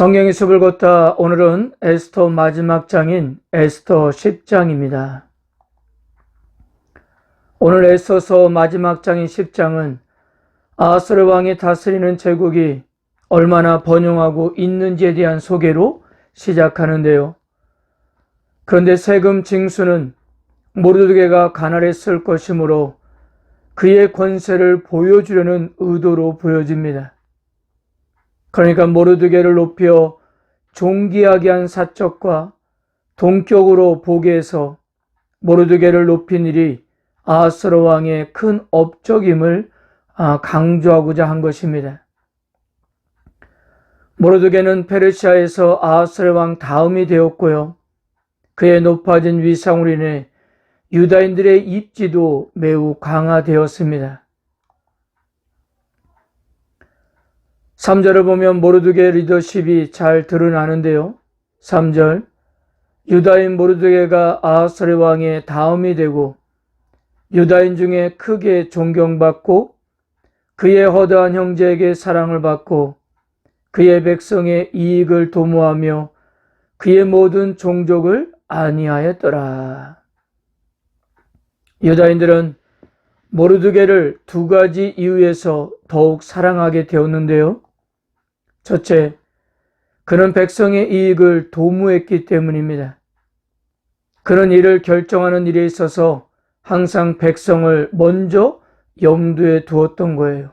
성경의 숲을 걷다 오늘은 에스더 마지막 장인 에스더 10장입니다. 오늘 에스더서 마지막 장인 10장은 아하스웨로 왕이 다스리는 제국이 얼마나 번영하고 있는지에 대한 소개로 시작하는데요. 그런데 세금 징수는 모르드게가 가난했을 것이므로 그의 권세를 보여주려는 의도로 보여집니다. 그러니까 모르드게를 높여 존귀하게 한 사적과 동격으로 보게 해서 모르드게를 높인 일이 아하스웨로 왕의 큰 업적임을 강조하고자 한 것입니다. 모르드게는 페르시아에서 아하스웨로 왕 다음이 되었고요. 그의 높아진 위상으로 인해 유다인들의 입지도 매우 강화되었습니다. 3절을 보면 모르드게의 리더십이 잘 드러나는데요. 3절, 유다인 모르드게가 아하스웨로 왕의 다음이 되고 유다인 중에 크게 존경받고 그의 허다한 형제에게 사랑을 받고 그의 백성의 이익을 도모하며 그의 모든 종족을 안위하였더라. 유다인들은 모르드게를 두 가지 이유에서 더욱 사랑하게 되었는데요. 첫째, 그는 백성의 이익을 도모했기 때문입니다. 그는 이를 결정하는 일에 있어서 항상 백성을 먼저 염두에 두었던 거예요.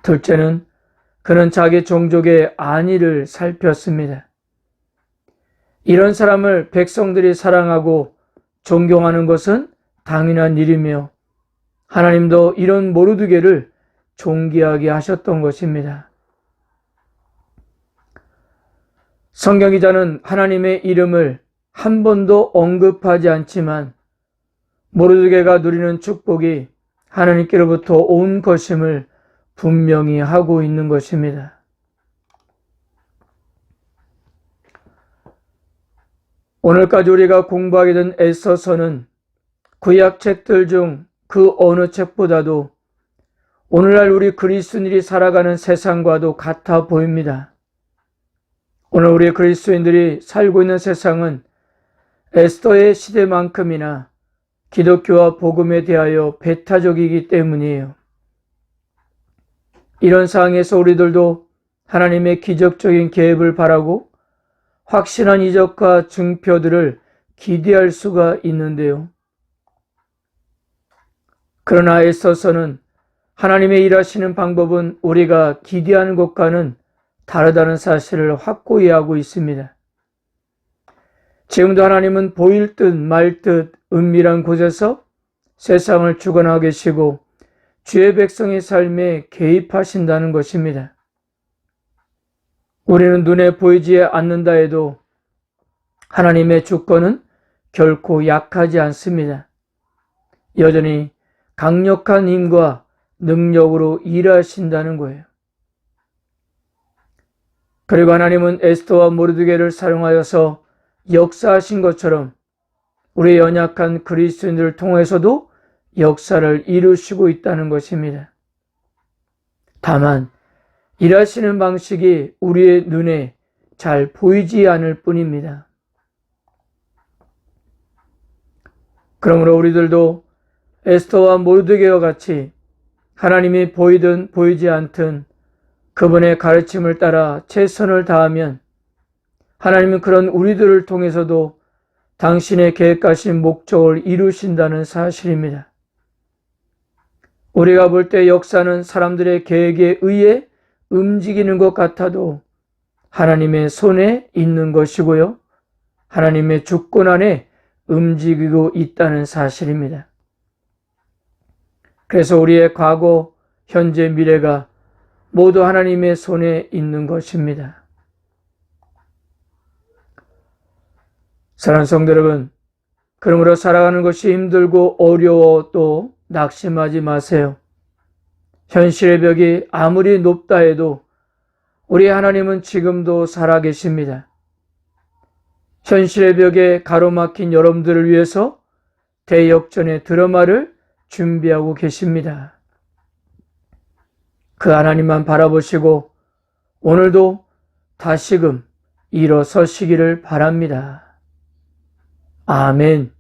둘째는 그는 자기 종족의 안위를 살폈습니다. 이런 사람을 백성들이 사랑하고 존경하는 것은 당연한 일이며 하나님도 이런 모르드게를 존귀하게 하셨던 것입니다. 성경기자는 하나님의 이름을 한 번도 언급하지 않지만 모르드게가 누리는 축복이 하나님께로부터 온 것임을 분명히 하고 있는 것입니다. 오늘까지 우리가 공부하게 된 에스더서는 구약책들 중 그 어느 책보다도 오늘날 우리 그리스도인들이 살아가는 세상과도 같아 보입니다. 오늘 우리 그리스도인들이 살고 있는 세상은 에스더의 시대만큼이나 기독교와 복음에 대하여 배타적이기 때문이에요. 이런 상황에서 우리들도 하나님의 기적적인 계획을 바라고 확실한 이적과 증표들을 기대할 수가 있는데요. 그러나 에스더서는 하나님의 일하시는 방법은 우리가 기대하는 것과는 다르다는 사실을 확고히 하고 있습니다. 지금도 하나님은 보일 듯 말 듯 은밀한 곳에서 세상을 주관하고 계시고 주의 백성의 삶에 개입하신다는 것입니다. 우리는 눈에 보이지 않는다 해도 하나님의 주권은 결코 약하지 않습니다. 여전히 강력한 힘과 능력으로 일하신다는 거예요. 그리고 하나님은 에스더와 모르드게를 사용하여서 역사하신 것처럼 우리의 연약한 그리스도인들을 통해서도 역사를 이루시고 있다는 것입니다. 다만 일하시는 방식이 우리의 눈에 잘 보이지 않을 뿐입니다. 그러므로 우리들도 에스더와 모르드게와 같이 하나님이 보이든 보이지 않든 그분의 가르침을 따라 최선을 다하면 하나님은 그런 우리들을 통해서도 당신의 계획하신 목적을 이루신다는 사실입니다. 우리가 볼 때 역사는 사람들의 계획에 의해 움직이는 것 같아도 하나님의 손에 있는 것이고요. 하나님의 주권 안에 움직이고 있다는 사실입니다. 그래서 우리의 과거, 현재, 미래가 모두 하나님의 손에 있는 것입니다. 사랑하는 성도 여러분, 그러므로 살아가는 것이 힘들고 어려워도 낙심하지 마세요. 현실의 벽이 아무리 높다 해도 우리 하나님은 지금도 살아계십니다. 현실의 벽에 가로막힌 여러분들을 위해서 대역전의 드라마를 준비하고 계십니다. 그 하나님만 바라보시고 오늘도 다시금 일어서시기를 바랍니다. 아멘.